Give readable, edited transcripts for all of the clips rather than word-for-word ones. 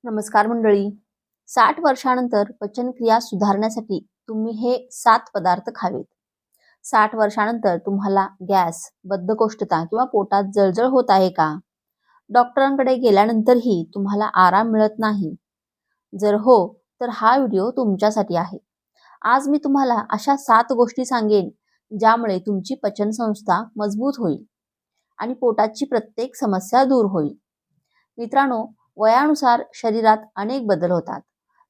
नमस्कार मंडळी. 60 वर्षानंतर पचनक्रिया सुधारण्यासाठी तुम्ही हे 7 पदार्थ खावेत. 60 वर्षानंतर तुम्हाला गॅस, बद्धकोष्ठता किंवा पोटात जळजळ होत आहे का? डॉक्टरांकडे गेल्यानंतरही तुम्हाला आराम मिळत नाही? जर हो, तर हा व्हिडिओ तुमच्यासाठी आहे. आज मी तुम्हाला अशा 7 गोष्टी सांगेन ज्यामुळे तुमची पचनसंस्था मजबूत होईल आणि पोटाची प्रत्येक समस्या दूर होईल. मित्रांनो, वयानुसार शरीरात अनेक बदल होतात.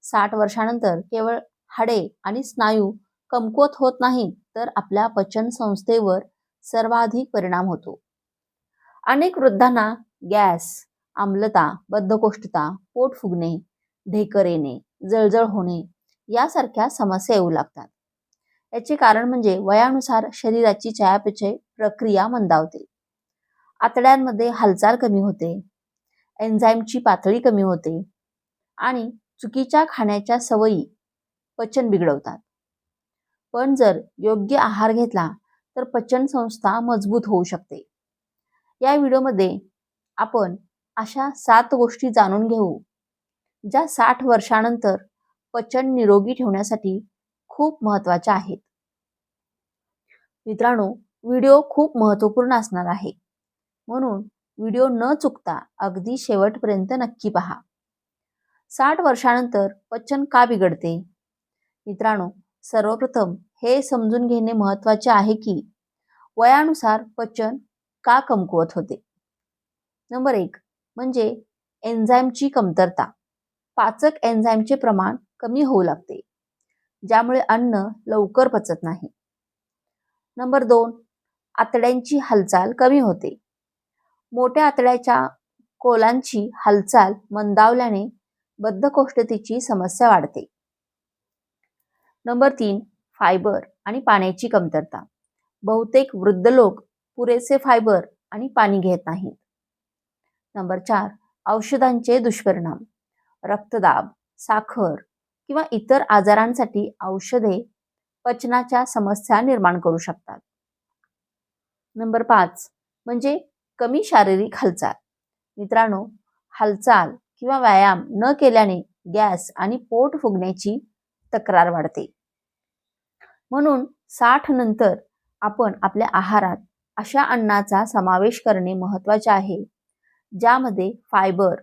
60 वर्षानंतर केवळ हाडे आणि स्नायू कमकुवत होत नाहीत, तर आपल्या पचन संस्थेवर सर्वाधिक परिणाम होतो. अनेक वृद्धांना गॅस, आम्लता, बद्धकोष्ठता, पोट फुगणे, ढेकर येणे, जळजळ होणे यासारख्या समस्या येऊ लागतात. याचे कारण म्हणजे वयानुसार शरीराची चयापचय प्रक्रिया मंदावते. आतड्यांमध्ये हालचाल कमी होते, एन्झाईमची पातळी कमी होते आणि चुकीच्या खाण्याच्या सवयी पचन बिघडवतात. पण जर योग्य आहार घेतला तर पचन संस्था मजबूत होऊ शकते. या व्हिडिओमध्ये आपण अशा 7 गोष्टी जाणून घेऊ ज्या 60 वर्षानंतर पचन निरोगी ठेवण्यासाठी खूप महत्त्वाच्या आहेत. मित्रांनो, व्हिडिओ खूप महत्त्वपूर्ण असणार आहे, म्हणून व्हिडिओ न चुकता अगदी शेवटपर्यंत नक्की पहा. 60 वर्षानंतर पचन का बिघडते? मित्रांनो, सर्वप्रथम हे समजून घेणे महत्त्वाचे आहे की वयानुसार पचन का कमकुवत होते. नंबर 1 म्हणजे एन्झाईमची कमतरता. पाचक एन्झाईमचे प्रमाण कमी होऊ लागते, ज्यामुळे अन्न लवकर पचत नाही. नंबर 2 आतड्यांची हालचाल कमी होते. मोठ्या आतड्याच्या कोलांची हालचाल मंदावल्याने बद्धकोष्ठतेची समस्या वाढते. नंबर 3 फायबर आणि पाण्याची कमतरता. बहुतेक वृद्ध लोक पुरेसे फायबर आणि पाणी घेत नाहीत. नंबर 4 औषधांचे दुष्परिणाम. रक्तदाब, साखर किंवा इतर आजारांसाठी औषधे पचनाच्या समस्या निर्माण करू शकतात. नंबर 5 म्हणजे कमी शारीरिक हालचाल. मित्रांनो, हालचाल किंवा व्यायाम न केल्याने गॅस आणि पोट फुगण्याची तक्रार वाढते. म्हणून 60 नंतर आपण आपल्या आहारात अशा अन्नाचा समावेश करणे महत्त्वाचे आहे ज्यामध्ये फायबर,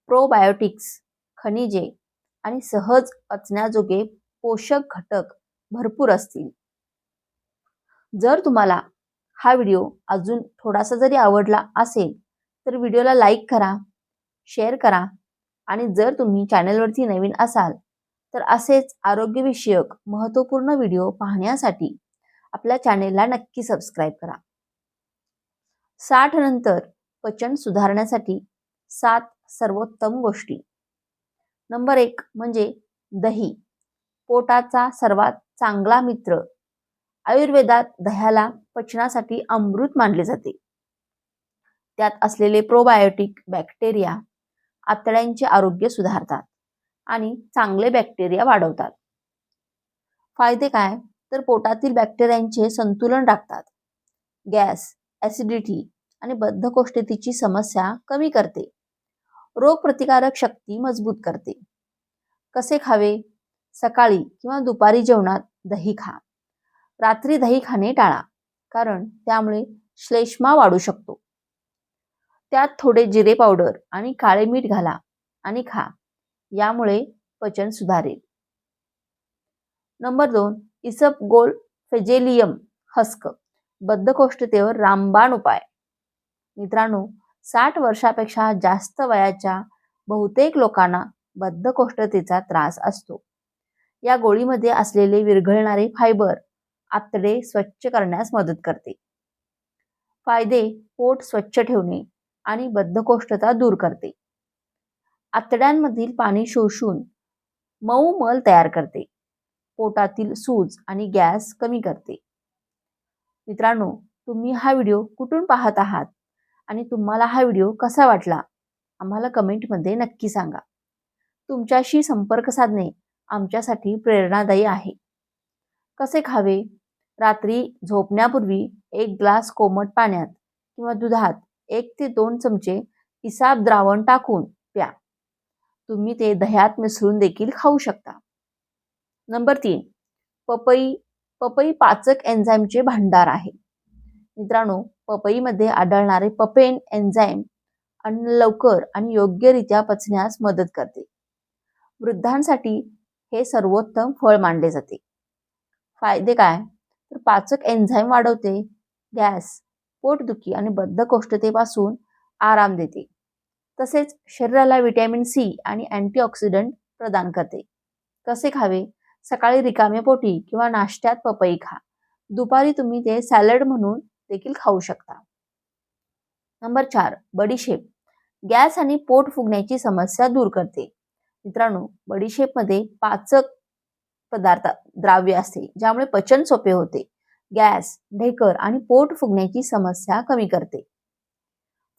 प्रोबायोटिक्स, खनिजे आणि सहज पचण्याजोगे पोषक घटक भरपूर असतील. जर तुम्हाला हा व्हिडिओ अजून थोडासा जरी आवडला असेल तर व्हिडिओला लाईक करा, शेअर करा आणि जर तुम्ही चॅनलवरती नवीन असाल तर असेच आरोग्यविषयक महत्त्वपूर्ण व्हिडिओ पाहण्यासाठी आपल्या चॅनेलला नक्की सबस्क्राईब करा. 60 नंतर पचन सुधारण्यासाठी 7 सर्वोत्तम गोष्टी. नंबर 1 म्हणजे दही. पोटाचा सर्वात चांगला मित्र. आयुर्वेदात दह्याला पचनासाठी अमृत मानले जाते. त्यात असलेले प्रोबायोटिक बॅक्टेरिया आतड्यांचे आरोग्य सुधारतात आणि चांगले बॅक्टेरिया वाढवतात. फायदे काय? तर पोटातील बॅक्टेरियांचे संतुलन राखतात. गॅस, ॲसिडिटी आणि बद्धकोष्ठतेची समस्या कमी करते. रोगप्रतिकारक शक्ती मजबूत करते. कसे खावे? सकाळी किंवा दुपारी जेवणात दही खा. रात्री दही खाणे टाळा, कारण त्यामुळे श्लेष्मा वाढू शकतो. त्यात थोडे जिरे पावडर आणि काळे मीठ घाला आणि खा. यामुळे पचन सुधारेल. नंबर 2 इसबगोल फेजेलियम हस्क. बद्धकोष्ठतेवर रामबाण उपाय. मित्रांनो, 60 वर्षापेक्षा जास्त वयाच्या बहुतेक लोकांना बद्धकोष्ठतेचा त्रास असतो. या गोळीमध्ये असलेले विरघळणारे फायबर आतडे स्वच्छ करण्यास मदत करते. फायदे: पोट स्वच्छ ठेवणे आणि बद्धकोष्ठता दूर करते. आतड्यांमधील पाणी शोषून मऊ मल तयार करते. पोटातील सूज आणि गॅस कमी करते. मित्रांनो, तुम्ही हा व्हिडिओ कुठून पाहत आहात आणि तुम्हाला हा व्हिडिओ कसा वाटला आम्हाला कमेंटमध्ये नक्की सांगा. तुमच्याशी संपर्क साधणे आमच्यासाठी प्रेरणादायी आहे. कसे खावे? रात्री झोपण्यापूर्वी 1 ग्लास कोमट पाण्यात किंवा दुधात 1 ते 2 चमचे इसाब द्रावण टाकून प्या. तुम्ही ते दह्यात मिसळून देखील खाऊ शकता. नंबर 3, पपई. पपई पाचक एन्झाईमचे भांडार आहे. मित्रांनो, पपईमध्ये आढळणारे पपेन एन्झाईम अन्न लवकर आणि योग्यरित्या पचण्यास मदत करते. वृद्धांसाठी हे सर्वोत्तम फळ मानले जाते. फायदे काय? तर पाचक एन्झाईम वाढवते, गॅस, पोटदुखी आणि बद्धकोष्ठतेपासून आराम देते. तसेच शरीराला व्हिटॅमिन सी आणि अँटीऑक्सिडंट प्रदान करते. कसे खावे? सकाळी रिकामे पोटी किंवा नाश्त्यात पपई खा. दुपारी तुम्ही ते सॅलड म्हणून देखील खाऊ शकता. नंबर 4, बडीशेप. गॅस आणि पोट फुगण्याची समस्या दूर करते. मित्रांनो, बडीशेपमध्ये पाचक पदार्थ द्राव्य असते, ज्यामुळे पचन सोपे होते. गॅस, ढेकर आणि पोट फुगण्याची समस्या कमी करते.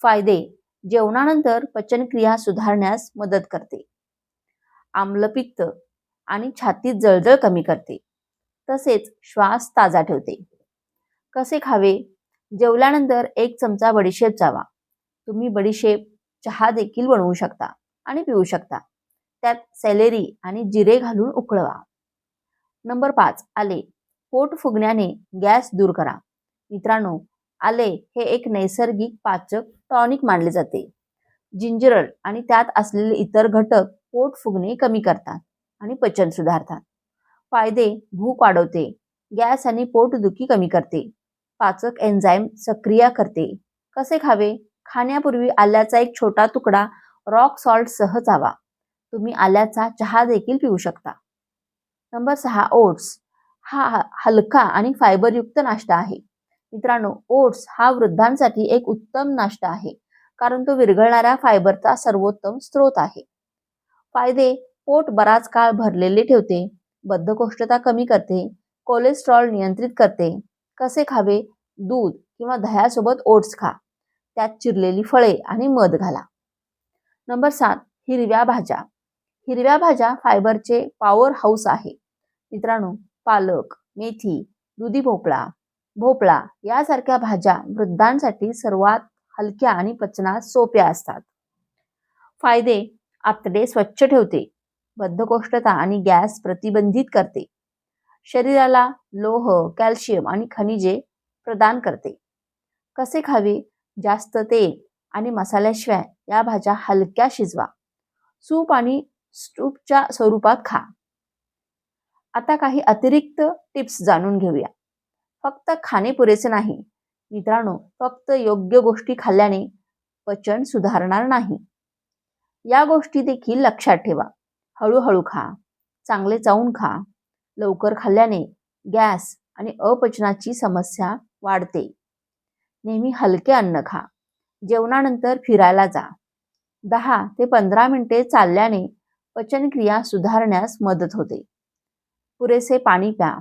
फायदे: जेवणानंतर पचनक्रिया सुधारण्यास मदत करते. आम्लपित्त आणि छातीत जळजळ कमी करते. तसेच श्वास ताजा ठेवते. कसे खावे? जेवल्यानंतर 1 चमचा बडीशेप चावा. तुम्ही बडीशेप चहा देखील बनवू शकता आणि पिऊ शकता. त्यात सेलेरी आणि जिरे घालून उकळवा. नंबर 5, आले. पोट फुगण्याने गॅस दूर करा. मित्रांनो, आले हे एक नैसर्गिक पाचक टॉनिक मानले जाते. जिंजरल आणि त्यात असलेले इतर घटक पोट फुगणे कमी करतात आणि पचन सुधारतात. फायदे: भूक वाढवते, गॅस आणि पोटदुखी कमी करते, पाचक एन्झाईम सक्रिय करते. कसे खावे? खाण्यापूर्वी आल्याचा एक छोटा तुकडा रॉक सॉल्ट सह चावा. तुम्ही आल्याचा चहा देखील पिऊ शकता. Number 6, oats. हा हलका आणि फायबरयुक्त नाश्ता आहे. मित्रांनो, ओट्स हा वृद्धांसाठी एक उत्तम नाश्ता आहे, कारण तो विरघळणाऱ्या फायबरचा सर्वोत्तम स्रोत आहे. फायदे: पोट बराच काळ भरलेले ठेवते, बद्धकोष्ठता कमी करते, कोलेस्ट्रॉल नियंत्रित करते. कसे खावे? दूध किंवा दह्यासोबत ओट्स खा. त्यात चिरलेली फळे आणि मध घाला. नंबर 7, हिरव्या भाज्या. हिरव्या भाज्या फायबरचे पॉवर हाऊस आहे. मित्रांनो, पालक, मेथी, दुधी भोपळा, भोपळा यासारख्या भाज्या वृद्धांसाठी सर्वात हलक्या आणि पचनास सोप्या असतात. फायदे: आतडे स्वच्छ ठेवते, बद्धकोष्ठता आणि गॅस प्रतिबंधित करते, शरीराला लोह, कॅल्शियम आणि खनिजे प्रदान करते. कसे खावे? जास्त तेल आणि मसाल्याशिवाय या भाज्या हलक्या शिजवा. सूप आणि स्टूपच्या स्वरूपात खा. आता काही अतिरिक्त टिप्स जाणून घेऊया. फक्त खाणे पुरेसे नाही. मित्रांनो, फक्त योग्य गोष्टी खाल्ल्याने पचन सुधारणार नाही. या गोष्टी देखील लक्षात ठेवा. हळूहळू खा, चांगले चावून खा. लवकर खाल्ल्याने गॅस आणि अपचनाची समस्या वाढते. नेहमी हलके अन्न खा. जेवणानंतर फिरायला जा. 10 ते 15 मिनिटे चालल्याने पचनक्रिया सुधारण्यास मदत होते. पुरेसे पाणी प्या,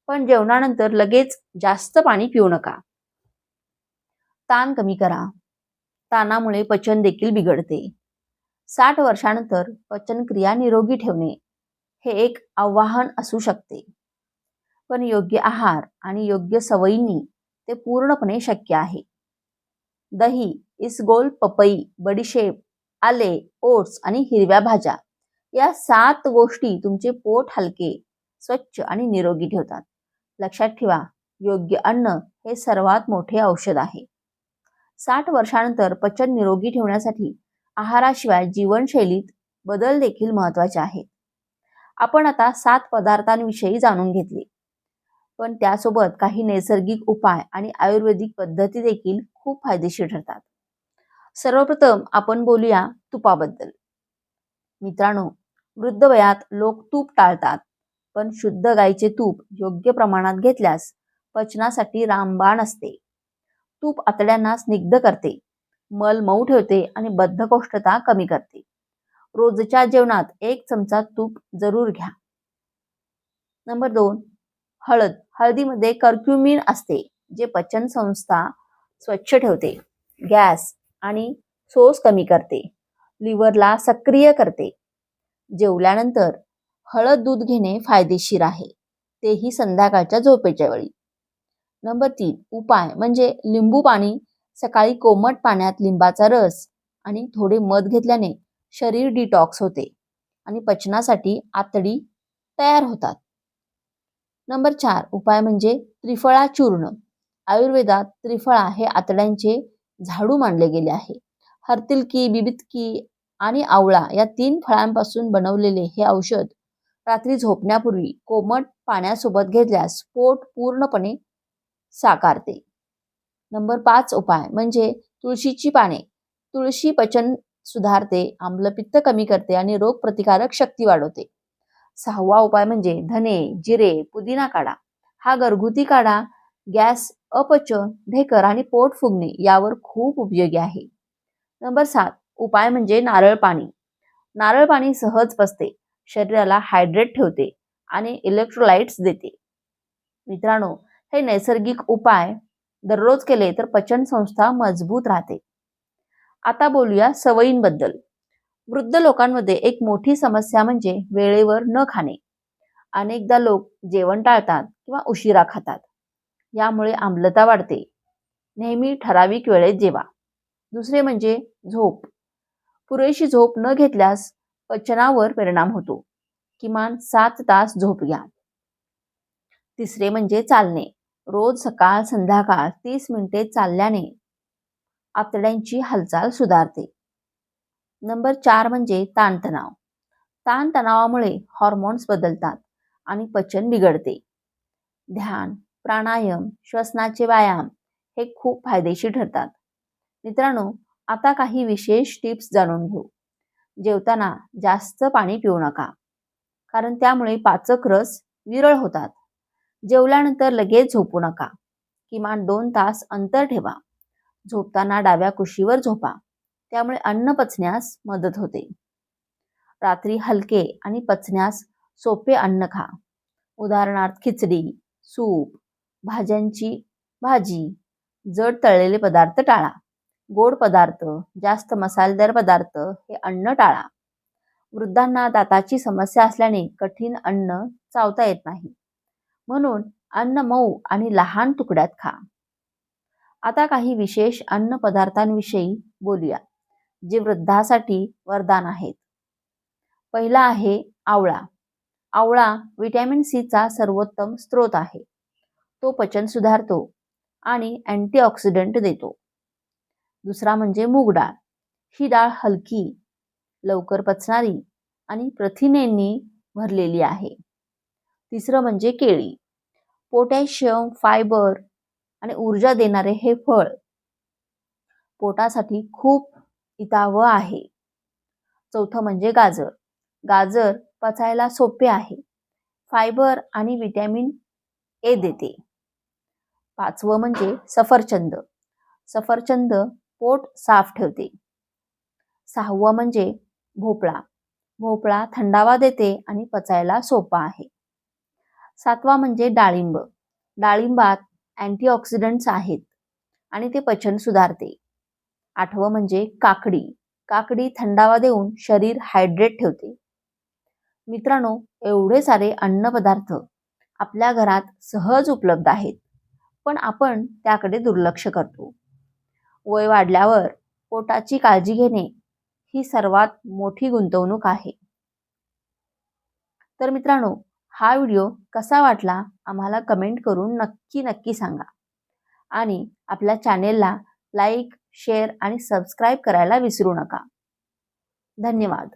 पण जेवणानंतर लगेच जास्त पाणी पिऊ नका. ताण कमी करा. ताणामुळे पचन देखील बिघडते. 60 वर्षानंतर पचनक्रिया निरोगी ठेवणे हे एक आव्हान असू शकते, पण योग्य आहार आणि योग्य सवयींनी ते पूर्णपणे शक्य आहे. दही, इसगोल, पपई, बडीशेप, आले, ओट्स आणि हिरव्या भाज्या या 7 गोष्टी तुमचे पोट हलके, स्वच्छ आणि निरोगी ठेवतात. लक्षात ठेवा, योग्य अन्न हे सर्वात मोठे औषध आहे. 60 वर्षानंतर पचन निरोगी ठेवण्यासाठी आहाराशिवाय जीवनशैलीत बदल देखील महत्त्वाचे आहेत. आपण आता 7 पदार्थांविषयी जाणून घेतले, पण त्यासोबत काही नैसर्गिक उपाय आणि आयुर्वेदिक पद्धती देखील खूप फायदेशीर ठरतात. सर्वप्रथम आपण बोलूया तुपाबद्दल. मित्रांनो, वृद्ध वयात लोक तूप टाळतात, पण शुद्ध गाईचे तूप योग्य प्रमाणात घेतल्यास पचनासाठी रामबाण असते. तूप आतड्यांना स्निग्ध करते, मल मऊ ठेवते आणि बद्धकोष्ठता कमी करते. रोजच्या जेवणात 1 चमचा तूप जरूर घ्या. नंबर 2, हळद. हळदीमध्ये कर्क्युमिन असते, जे पचन संस्था स्वच्छ ठेवते, गॅस आणि सोस कमी करते, लिव्हरला सक्रिय करते. जेवल्यानंतर हळद दूध घेणे फायदेशीर आहे, तेही संध्याकाळच्या झोपेच्या वेळी. नंबर 3, उपाय म्हणजे लिंबू पाणी. सकाळी कोमट पाण्यात लिंबाचा रस आणि थोडे मध घेतल्याने शरीर डिटॉक्स होते आणि पचनासाठी आतडी तयार होतात. नंबर 4 उपाय म्हणजे त्रिफळा चूर्ण. आयुर्वेदात त्रिफळा हे आतड्यांचे झाडू मानले गेले आहे. हरतिलकी, बिबितकी आणि आवळा या 3 फळांपासून बनवलेले हे औषध रात्री झोपण्यापूर्वी कोमट पाण्यासोबत घेतल्यास पोट पूर्णपणे साकारते. नंबर 5 उपाय म्हणजे तुळशीची पाने. तुळशी पचन सुधारते, आम्लपित्त कमी करते आणि रोगप्रतिकारक शक्ती वाढवते. 6वा उपाय म्हणजे धने, जिरे, पुदिना काढा. हा घरगुती काढा गॅस, अपचन, ढेकर आणि पोट फुगणे यावर खूप उपयोगी आहे. नंबर 7 उपाय म्हणजे नारळ पाणी. नारळ पाणी सहज पचते, शरीराला हायड्रेट ठेवते आणि इलेक्ट्रोलाइट्स देते. मित्रांनो, हे नैसर्गिक उपाय दररोज केले तर पचन संस्था मजबूत राहते. आता बोलूया सवयींबद्दल. वृद्ध लोकांमध्ये एक मोठी समस्या म्हणजे वेळेवर न खाणे. अनेकदा लोक जेवण टाळतात किंवा उशिरा खातात. यामुळे आम्लता वाढते. नेहमी ठराविक वेळेत जेवा. दुसरे म्हणजे झोप. पुरेशी झोप न घेतल्यास पचनावर परिणाम होतो. किमान 7 तास झोप घ्या. तिसरे म्हणजे चालणे. रोज सकाळ संध्याकाळ 30 मिनिटे चालल्याने आतड्यांची हालचाल सुधारते. नंबर 4 म्हणजे ताणतणाव. ताणतणावामुळे हॉर्मोन्स बदलतात आणि पचन बिघडते. ध्यान, प्राणायाम, श्वसनाचे व्यायाम हे खूप फायदेशीर ठरतात. मित्रांनो, आता काही विशेष टिप्स जाणून घेऊ. जेवताना जास्त पाणी पिऊ नका, कारण त्यामुळे पाचक रस विरळ होतात. जेवल्यानंतर लगेच झोपू नका. किमान 2 तास अंतर ठेवा. झोपताना डाव्या कुशीवर झोपा, त्यामुळे अन्न पचण्यास मदत होते. रात्री हलके आणि पचण्यास सोपे अन्न खा. उदाहरणार्थ खिचडी, सूप, भाज्यांची भाजी. जड तळलेले पदार्थ टाळा. गोड पदार्थ, जास्त मसालेदार पदार्थ हे अन्न टाळा. वृद्धांना दाताची समस्या असल्याने कठीण अन्न चावता येत नाही, म्हणून अन्न मऊ आणि लहान तुकड्यात खा. आता काही विशेष अन्न पदार्थांविषयी बोलूया, जे वृद्धासाठी वरदान आहेत. पहिला आहे आवळा. आवळा व्हिटॅमिन सीचा सर्वोत्तम स्रोत आहे. तो पचन सुधारतो आणि अँटीऑक्सिडंट देतो. दुसरा म्हणजे मूग डाळ. ही डाळ हलकी, लवकर पचणारी आणि प्रथिनेंनी भरलेली आहे. तिसरं म्हणजे केळी. पोटॅशियम, फायबर आणि ऊर्जा देणारे हे फळ पोटासाठी खूप हितावह आहे. चौथं म्हणजे गाजर. गाजर पचायला सोपे आहे, फायबर आणि व्हिटॅमिन ए देते. पाचवं म्हणजे सफरचंद. सफरचंद पोट साफ ठेवते. 6वं म्हणजे भोपळा. भोपळा थंडावा देते आणि पचायला सोपा आहे. 7वा म्हणजे डाळिंब. डाळिंबात अँटीऑक्सिडंट्स आहेत आणि ते पचन सुधारते. 8वं म्हणजे काकडी. काकडी थंडावा देऊन शरीर हायड्रेट ठेवते. मित्रांनो, एवढे सारे अन्नपदार्थ आपल्या घरात सहज उपलब्ध आहेत, पण आपण त्याकडे दुर्लक्ष करतो. वय वाढल्यावर पोटाची काळजी घेणे ही सर्वात मोठी गुंतवणूक आहे. तर मित्रांनो, हा व्हिडिओ कसा वाटला आम्हाला कमेंट करून नक्की सांगा. आणि आपल्या चॅनेलला लाईक, शेअर आणि सबस्क्राईब करायला विसरू नका. धन्यवाद.